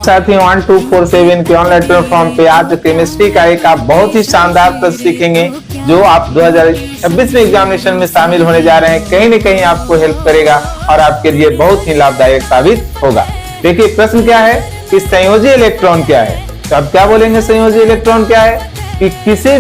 साथियों 1247 के online platform पे आज केमिस्ट्री का एक आप बहुत ही शानदार प्रश्न सीखेंगे जो आप 2026 में एग्जामिनेशन में शामिल होने जा रहे हैं। कहीं न कहीं आपको हेल्प करेगा और आपके लिए बहुत ही लाभदायक साबित होगा। देखिए प्रश्न क्या है कि संयोजी इलेक्ट्रॉन क्या है। तो आप क्या बोलेंगे संयोजी इलेक्ट्रॉन क्या है कि किसी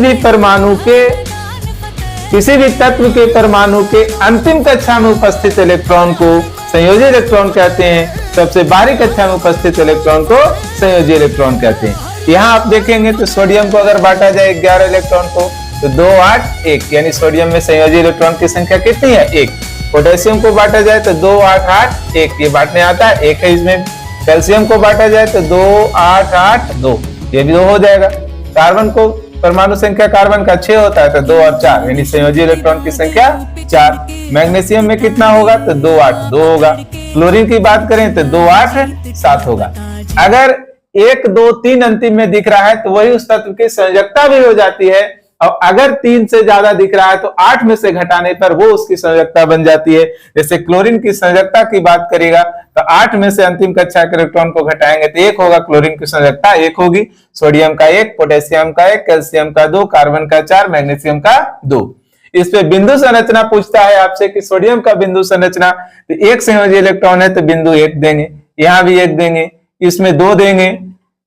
भी तत्व के परमाणु के अंतिम कक्षा में उपस्थित इलेक्ट्रॉन को संयोजी इलेक्ट्रॉन कहते हैं। सबसे बाहरी कक्षा में उपस्थित इलेक्ट्रॉन को संयोजी इलेक्ट्रॉन कहते हैं। यहाँ आप देखेंगे तो सोडियम को अगर बांटा जाए 11 इलेक्ट्रॉन को तो 2 8 1 यानी सोडियम में संयोजी इलेक्ट्रॉन की संख्या कितनी है 1। पोटेशियम को बांटा जाए तो 2 8 8 1 ये बांटने आता है 1 है इसमें। कैल्शियम को बांटा जाए तो 2 8 8 2 ये भी 2 हो जाएगा। कार्बन को परमाणु संख्या कार्बन का 6 होता है तो 2 और 4 यानी संयोजी इलेक्ट्रॉन की संख्या 4। मैग्नीशियम में कितना होगा तो 2 8 2 होगा। क्लोरीन की बात करें तो 2 8 7 होगा। अगर 1 2 3 अंतिम में दिख रहा है तो वही उस तत्व की संयोजकता भी हो जाती है और अगर 3 से ज्यादा दिख रहा है तो 8 में से घटाने पर वो उसकी संयोजकता बन जाती है। जैसे क्लोरीन की संयोजकता की बात करेगा तो 8 में से अंतिम कक्षा के इलेक्ट्रॉन को घटाएंगे तो 1 होगा। क्लोरीन की संयोजकता 1 होगी। सोडियम का 1, पोटेशियम का 1, कैल्शियम का 2, कार्बन का 4, मैग्नीशियम का 2। इस पे बिंदु संरचना पूछता है आपसे कि सोडियम का बिंदु संरचना तो 1 संयोजी इलेक्ट्रॉन है तो बिंदु 1 देंगे, यहाँ भी 1 देंगे, इसमें 2 देंगे।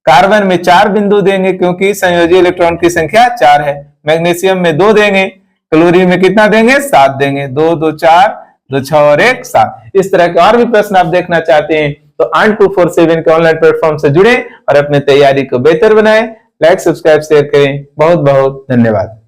कार्बन में 4 बिंदु देंगे क्योंकि संयोजी इलेक्ट्रॉन की संख्या 4 है। मैग्नीशियम में 2 देंगे। क्लोरीन में कितना देंगे 7 देंगे। 2 2 4 2 6 और 1 7। इस तरह के और भी प्रश्न आप देखना चाहते हैं तो 1247 के ऑनलाइन प्लेटफॉर्म से जुड़े और अपने तैयारी को बेहतर बनाएं। लाइक सब्सक्राइब शेयर करें। बहुत बहुत धन्यवाद।